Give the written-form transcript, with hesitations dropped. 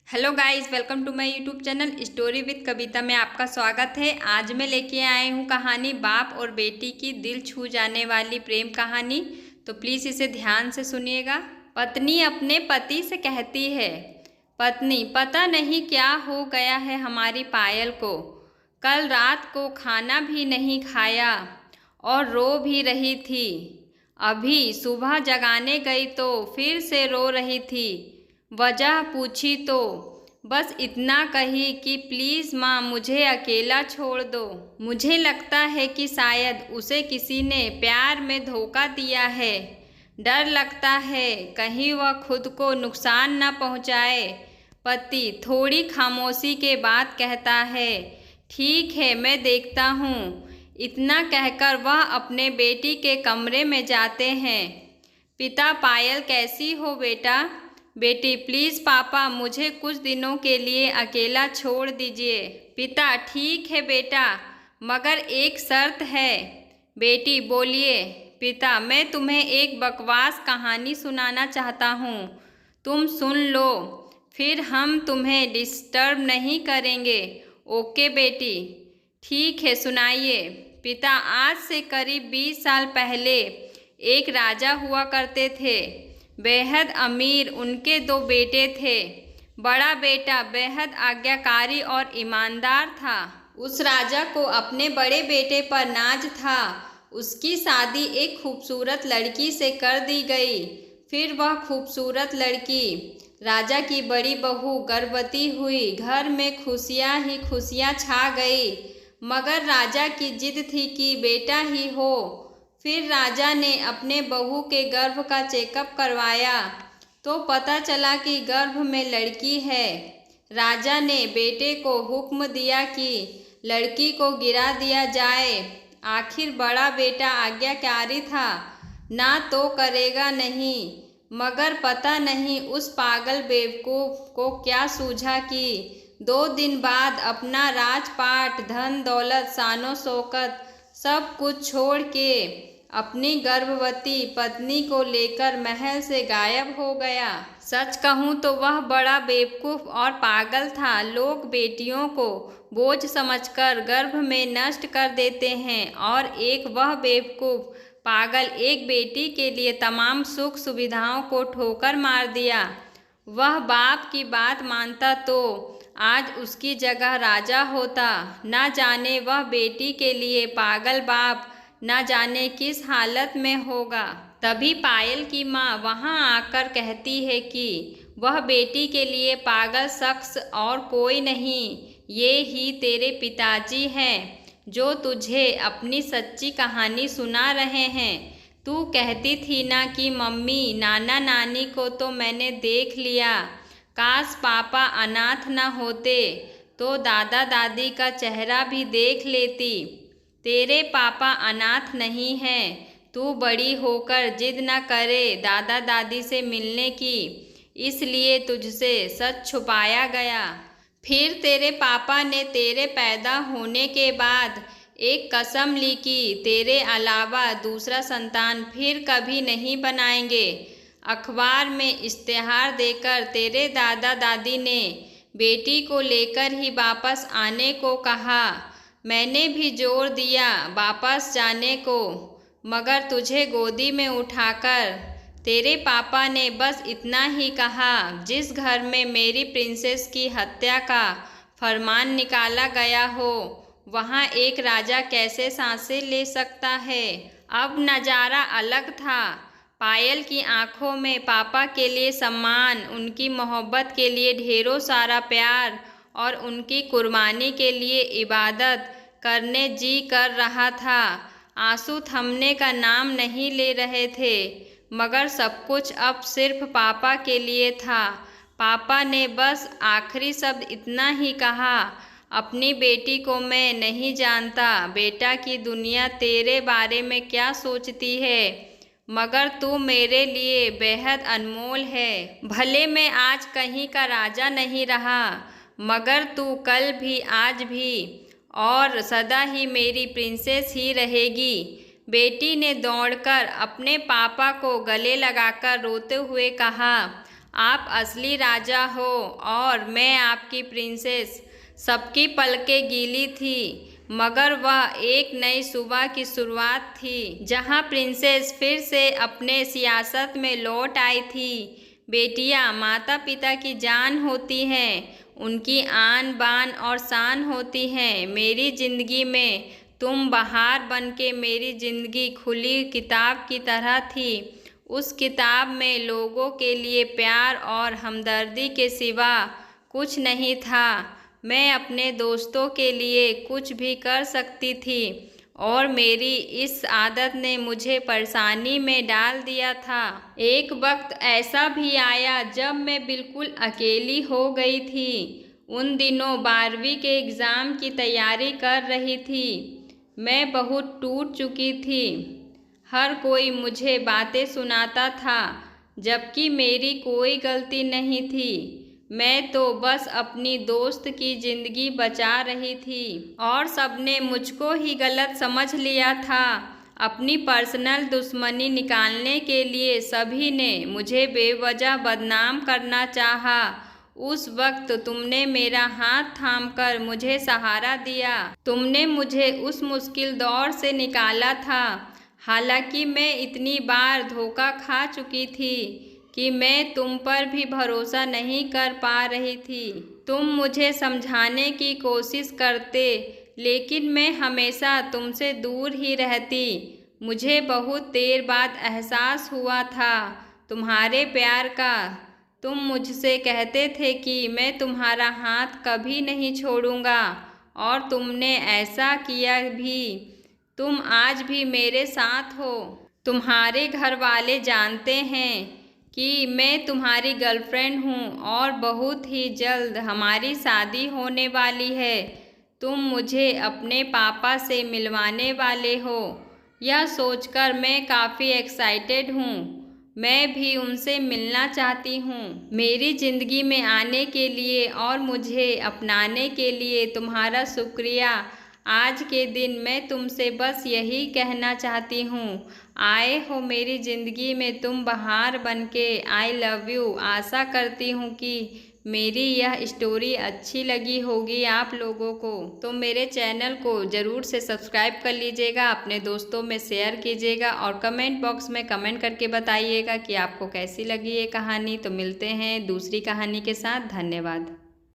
Hello guys, welcome to my YouTube channel story with Kavita में आपका स्वागत है। आज मैं लेके आई हूँ कहानी बाप और बेटी की दिल छू जाने वाली प्रेम कहानी। तो प्लीज़ इसे ध्यान से सुनिएगा। पत्नी अपने पति से कहती है, पत्नी पता नहीं क्या हो गया है हमारी पायल को। कल रात को खाना भी नहीं खाया और रो भी रही थी। अभी सुबह जगाने गई तो फिर से रो रही थी। वजह पूछी तो बस इतना कही कि प्लीज़ माँ मुझे अकेला छोड़ दो। मुझे लगता है कि शायद उसे किसी ने प्यार में धोखा दिया है। डर लगता है कहीं वह खुद को नुकसान न पहुँचाए। पति थोड़ी खामोशी के बाद कहता है, ठीक है मैं देखता हूँ। इतना कहकर वह अपने बेटी के कमरे में जाते हैं। पिता, पायल कैसी हो बेटा? बेटी, प्लीज़ पापा मुझे कुछ दिनों के लिए अकेला छोड़ दीजिए। पिता, ठीक है बेटा, मगर एक शर्त है। बेटी, बोलिए। पिता, मैं तुम्हें एक बकवास कहानी सुनाना चाहता हूँ, तुम सुन लो, फिर हम तुम्हें डिस्टर्ब नहीं करेंगे। ओके बेटी? ठीक है, सुनाइए। पिता, आज से करीब 20 साल पहले एक राजा हुआ करते थे, बेहद अमीर। उनके 2 बेटे थे। बड़ा बेटा बेहद आज्ञाकारी और ईमानदार था। उस राजा को अपने बड़े बेटे पर नाज था। उसकी शादी एक खूबसूरत लड़की से कर दी गई। फिर वह खूबसूरत लड़की, राजा की बड़ी बहू, गर्भवती हुई। घर में खुशियाँ ही खुशियाँ छा गई, मगर राजा की जिद थी कि बेटा ही हो। फिर राजा ने अपने बहू के गर्भ का चेकअप करवाया तो पता चला कि गर्भ में लड़की है। राजा ने बेटे को हुक्म दिया कि लड़की को गिरा दिया जाए। आखिर बड़ा बेटा आज्ञाकारी था, ना तो करेगा नहीं। मगर पता नहीं उस पागल बेवकूफ़ को क्या सूझा कि 2 दिन बाद अपना राजपाट, धन दौलत, शानो शौकत सब कुछ छोड़ के अपनी गर्भवती पत्नी को लेकर महल से गायब हो गया। सच कहूँ तो वह बड़ा बेवकूफ़ और पागल था। लोग बेटियों को बोझ समझकर गर्भ में नष्ट कर देते हैं, और एक वह बेवकूफ़ पागल एक बेटी के लिए तमाम सुख सुविधाओं को ठोकर मार दिया। वह बाप की बात मानता तो आज उसकी जगह राजा होता। ना जाने वह बेटी के लिए पागल बाप ना जाने किस हालत में होगा। तभी पायल की माँ वहाँ आकर कहती है कि वह बेटी के लिए पागल शख्स और कोई नहीं, ये ही तेरे पिताजी हैं जो तुझे अपनी सच्ची कहानी सुना रहे हैं। तू कहती थी ना कि मम्मी नाना नानी को तो मैंने देख लिया, काश पापा अनाथ न होते तो दादा दादी का चेहरा भी देख लेती। तेरे पापा अनाथ नहीं हैं। तू बड़ी होकर जिद न करे दादा दादी से मिलने की, इसलिए तुझसे सच छुपाया गया। फिर तेरे पापा ने तेरे पैदा होने के बाद एक कसम ली कि तेरे अलावा दूसरा संतान फिर कभी नहीं बनाएंगे। अखबार में इश्तेहार देकर तेरे दादा दादी ने बेटी को लेकर ही वापस आने को कहा। मैंने भी जोर दिया वापस जाने को, मगर तुझे गोदी में उठाकर तेरे पापा ने बस इतना ही कहा, जिस घर में मेरी प्रिंसेस की हत्या का फरमान निकाला गया हो वहाँ एक राजा कैसे सांसें ले सकता है। अब नज़ारा अलग था। पायल की आंखों में पापा के लिए सम्मान, उनकी मोहब्बत के लिए ढेरों सारा प्यार और उनकी कुर्बानी के लिए इबादत करने जी कर रहा था। आंसू थमने का नाम नहीं ले रहे थे, मगर सब कुछ अब सिर्फ पापा के लिए था। पापा ने बस आखिरी शब्द इतना ही कहा, अपनी बेटी को मैं नहीं जानता बेटा की दुनिया तेरे बारे में क्या सोचती है, मगर तू मेरे लिए बेहद अनमोल है। भले मैं आज कहीं का राजा नहीं रहा, मगर तू कल भी, आज भी और सदा ही मेरी प्रिंसेस ही रहेगी। बेटी ने दौड़कर अपने पापा को गले लगाकर रोते हुए कहा, आप असली राजा हो और मैं आपकी प्रिंसेस। सबकी पलकें गीली थी, मगर वह एक नई सुबह की शुरुआत थी जहां प्रिंसेस फिर से अपने सियासत में लौट आई थी। बेटियां माता पिता की जान होती हैं, उनकी आन बान और शान होती हैं। मेरी ज़िंदगी में तुम बहार बनके मेरी ज़िंदगी खुली किताब की तरह थी। उस किताब में लोगों के लिए प्यार और हमदर्दी के सिवा कुछ नहीं था। मैं अपने दोस्तों के लिए कुछ भी कर सकती थी और मेरी इस आदत ने मुझे परेशानी में डाल दिया था। एक वक्त ऐसा भी आया जब मैं बिल्कुल अकेली हो गई थी। उन दिनों 12वीं के एग्ज़ाम की तैयारी कर रही थी। मैं बहुत टूट चुकी थी। हर कोई मुझे बातें सुनाता था, जबकि मेरी कोई गलती नहीं थी। मैं तो बस अपनी दोस्त की ज़िंदगी बचा रही थी और सबने मुझको ही गलत समझ लिया था। अपनी पर्सनल दुश्मनी निकालने के लिए सभी ने मुझे बेवजह बदनाम करना चाहा। उस वक्त तुमने मेरा हाथ थामकर मुझे सहारा दिया। तुमने मुझे उस मुश्किल दौर से निकाला था। हालांकि मैं इतनी बार धोखा खा चुकी थी कि मैं तुम पर भी भरोसा नहीं कर पा रही थी। तुम मुझे समझाने की कोशिश करते, लेकिन मैं हमेशा तुमसे दूर ही रहती। मुझे बहुत देर बाद एहसास हुआ था तुम्हारे प्यार का। तुम मुझसे कहते थे कि मैं तुम्हारा हाथ कभी नहीं छोड़ूंगा, और तुमने ऐसा किया भी। तुम आज भी मेरे साथ हो। तुम्हारे घर वाले जानते हैं कि मैं तुम्हारी गर्लफ्रेंड हूँ और बहुत ही जल्द हमारी शादी होने वाली है। तुम मुझे अपने पापा से मिलवाने वाले हो, यह सोचकर मैं काफ़ी एक्साइटेड हूँ। मैं भी उनसे मिलना चाहती हूँ। मेरी ज़िंदगी में आने के लिए और मुझे अपनाने के लिए तुम्हारा शुक्रिया। आज के दिन मैं तुमसे बस यही कहना चाहती हूँ, आए हो मेरी ज़िंदगी में तुम बहार बनके। I love you. आशा करती हूँ कि मेरी यह स्टोरी अच्छी लगी होगी आप लोगों को। तो मेरे चैनल को ज़रूर से सब्सक्राइब कर लीजिएगा, अपने दोस्तों में शेयर कीजिएगा और कमेंट बॉक्स में कमेंट करके बताइएगा कि आपको कैसी लगी ये कहानी। तो मिलते हैं दूसरी कहानी के साथ। धन्यवाद।